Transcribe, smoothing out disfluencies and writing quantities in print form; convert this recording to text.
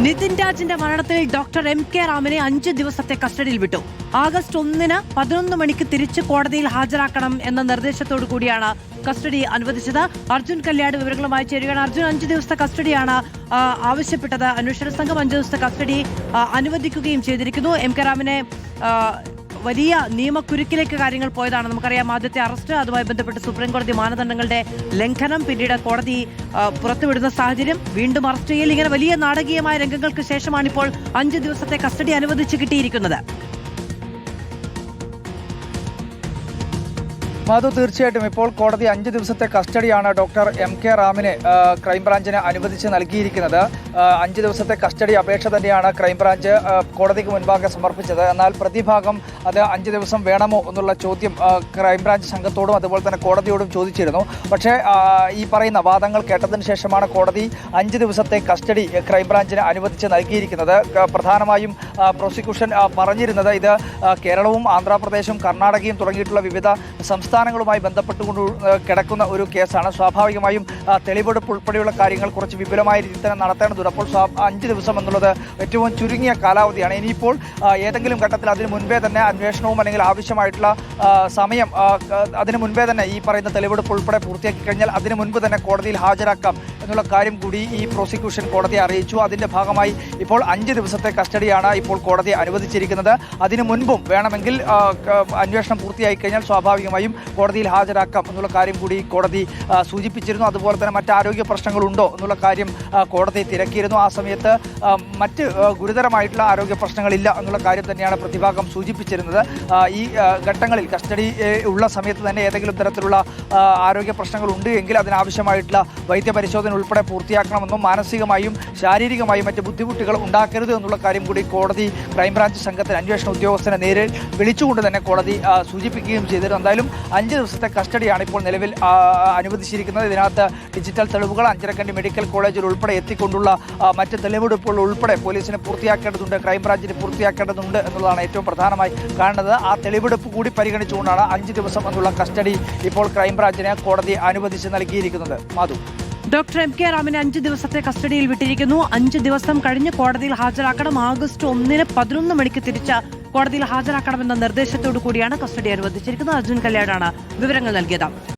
നിതിൻ രാജിന്റെ മരണത്തിൽ doctor MK റാമിനെ 5 ദിവസത്തെ കസ്റ്റഡിയിൽ വിട്ടു. ആഗസ്റ്റ് 1-ന് 11 മണിക്ക് തിരിച്ച് കോടതിയിൽ ഹാജരാക്കണം എന്ന നിർദ്ദേശത്തോടു കൂടിയാണ് കസ്റ്റഡി അനുവദിച്ചത്. അർജുൻ കല്യാട് വിവരങ്ങളുമായി ചേരുകയാണ്. അർജുൻ, 5 ദിവസത്തെ കസ്റ്റഡിയാണ് ആവശ്യപ്പെട്ടത്. അന്വേഷണ സംഘം 5 ദിവസത്തെ കസ്റ്റഡി അനുവദിക്കുകയും ചെയ്തിരിക്കുന്നു. MK റാമിനെ വലിയ നിയമക്കുരുക്കിലേക്ക് കാര്യങ്ങൾ പോയതാണ്. നമുക്കറിയാം, ആദ്യത്തെ അറസ്റ്റ്, അതുമായി ബന്ധപ്പെട്ട് സുപ്രീംകോടതി മാനദണ്ഡങ്ങളുടെ ലംഘനം, പിന്നീട് കോടതി പുറത്തുവിടുന്ന സാഹചര്യം, വീണ്ടും അറസ്റ്റ് ചെയ്യൽ, ഇങ്ങനെ വലിയ നാടകീയമായ രംഗങ്ങൾക്ക് ശേഷമാണിപ്പോൾ 5 ദിവസത്തെ കസ്റ്റഡി അനുവദിച്ച് കിട്ടിയിരിക്കുന്നത്. മാധു, തീർച്ചയായിട്ടും ഇപ്പോൾ കോടതി 5 ദിവസത്തെ കസ്റ്റഡിയാണ് ഡോക്ടർ MK റാമിന് ക്രൈംബ്രാഞ്ചിന് അനുവദിച്ച് നൽകിയിരിക്കുന്നത്. 5 ദിവസത്തെ കസ്റ്റഡി അപേക്ഷ തന്നെയാണ് ക്രൈംബ്രാഞ്ച് കോടതിക്ക് മുൻപാകെ സമർപ്പിച്ചത്. എന്നാൽ പ്രതിഭാഗം അത് 5 ദിവസം വേണമോ എന്നുള്ള ചോദ്യം ക്രൈംബ്രാഞ്ച് സംഘത്തോടും അതുപോലെ തന്നെ കോടതിയോടും ചോദിച്ചിരുന്നു. പക്ഷേ ഈ പറയുന്ന വാദങ്ങൾ കേട്ടതിന് ശേഷമാണ് കോടതി 5 ദിവസത്തെ കസ്റ്റഡി ക്രൈംബ്രാഞ്ചിന് അനുവദിച്ച് നൽകിയിരിക്കുന്നത്. പ്രധാനമായും പ്രോസിക്യൂഷൻ പറഞ്ഞിരുന്നത് ഇത് കേരളവും ആന്ധ്രാപ്രദേശും കർണാടകയും തുടങ്ങിയിട്ടുള്ള വിവിധ സംസ്ഥാനങ്ങളുമായി ബന്ധപ്പെട്ടുകൊണ്ട് കിടക്കുന്ന ഒരു കേസാണ്. സ്വാഭാവികമായും തെളിവെടുപ്പ് ഉൾപ്പെടെയുള്ള കാര്യങ്ങൾ കുറച്ച് വിപുലമായ രീതിയിൽ തന്നെ നടത്തേണ്ടതുണ്ട്. അപ്പോൾ 5 ദിവസം എന്നുള്ളത് ഏറ്റവും ചുരുങ്ങിയ കാലാവധിയാണ്. ഇനിയിപ്പോൾ ഏതെങ്കിലും ഘട്ടത്തിൽ അതിന് മുൻപേ തന്നെ അന്വേഷണവും അല്ലെങ്കിൽ ആവശ്യമായിട്ടുള്ള സമയം അതിന് മുൻപേ തന്നെ ഈ പറയുന്ന തെളിവെടുപ്പ് ഉൾപ്പെടെ പൂർത്തിയാക്കി കഴിഞ്ഞാൽ അതിന് മുൻപ് തന്നെ കോടതിയിൽ ഹാജരാക്കാം എന്നുള്ള കാര്യം കൂടി ഈ പ്രോസിക്യൂഷൻ കോടതിയെ അറിയിച്ചു. അതിന്റെ ഭാഗമായി ഇപ്പോൾ 5 ദിവസത്തെ കസ്റ്റഡിയാണ് ഇപ്പോൾ കോടതി അനുവദിച്ചിരിക്കുന്നത്. അതിനു മുൻപും വേണമെങ്കിൽ അന്വേഷണം പൂർത്തിയായി കഴിഞ്ഞാൽ സ്വാഭാവികമായും കോടതിയിൽ ഹാജരാക്കാം എന്നുള്ള കാര്യം കൂടി കോടതി സൂചിപ്പിച്ചിരുന്നു. അതുപോലെ തന്നെ മറ്റ് ആരോഗ്യ പ്രശ്നങ്ങളുണ്ടോ എന്നുള്ള കാര്യം കോടതി തിരക്കിയിരുന്നു. ആ സമയത്ത് മറ്റ് ഗുരുതരമായിട്ടുള്ള ആരോഗ്യ പ്രശ്നങ്ങളില്ല എന്നുള്ള കാര്യം തന്നെയാണ് പ്രതിഭാഗം സൂചിപ്പിച്ചിരുന്നത്. ഈ ഘട്ടങ്ങളിൽ കസ്റ്റഡി ഉള്ള സമയത്ത് തന്നെ ഏതെങ്കിലും തരത്തിലുള്ള ആരോഗ്യ പ്രശ്നങ്ങൾ ഉണ്ട് എങ്കിൽ അതിനാവശ്യമായിട്ടുള്ള വൈദ്യപരിശോധന ഉൾപ്പെടെ പൂർത്തിയാക്കണമെന്നും മാനസികമായും ശാരീരികമായും മറ്റ് ബുദ്ധിമുട്ടുകൾ ഉണ്ടാക്കരുത് എന്നുള്ള കാര്യം കൂടി കോടതി ക്രൈംബ്രാഞ്ച് സംഘത്തിന് അന്വേഷണ ഉദ്യോഗസ്ഥനെ നേരിൽ വിളിച്ചുകൊണ്ട് തന്നെ കോടതി സൂചിപ്പിക്കുകയും ചെയ്തിരുന്നു. എന്തായാലും 5 ദിവസത്തെ കസ്റ്റഡിയാണ് ഇപ്പോൾ നിലവിൽ അനുവദിച്ചിരിക്കുന്നത്. ഇതിനകത്ത് ഡിജിറ്റൽ തെളിവുകൾ അഞ്ചരക്കണ്ടി മെഡിക്കൽ കോളേജിൽ ഉൾപ്പെടെ എത്തിക്കൊണ്ടുള്ള മറ്റ് തെളിവെടുപ്പുകൾ ഉൾപ്പെടെ പോലീസിന് പൂർത്തിയാക്കേണ്ടതുണ്ട്, ക്രൈംബ്രാഞ്ചിന് പൂർത്തിയാക്കേണ്ടതുണ്ട് എന്നുള്ളതാണ് ഏറ്റവും പ്രധാനമായി കാണുന്നത്. ആ തെളിവെടുപ്പ് കൂടി പരിഗണിച്ചുകൊണ്ടാണ് 5 ദിവസം എന്നുള്ള കസ്റ്റഡി ഇപ്പോൾ ക്രൈംബ്രാഞ്ചിന് കോടതി അനുവദിച്ച് നൽകിയിരിക്കുന്നത്. മാധു, ഡോക്ടർ MK റാമിനെ 5 ദിവസത്തെ കസ്റ്റഡിയിൽ വിട്ടിരിക്കുന്നു. 5 ദിവസം കഴിഞ്ഞ് കോടതിയിൽ ഹാജരാക്കണം. ആഗസ്റ്റ് 1-ന് 11 മണിക്ക് തിരിച്ച് കോടതിയിൽ ഹാജരാക്കണമെന്ന നിർദ്ദേശത്തോടു കൂടിയാണ് കസ്റ്റഡി അനുവദിച്ചിരിക്കുന്നത്. അർജുൻ കല്യാടാണ് വിവരങ്ങൾ നൽകിയത്.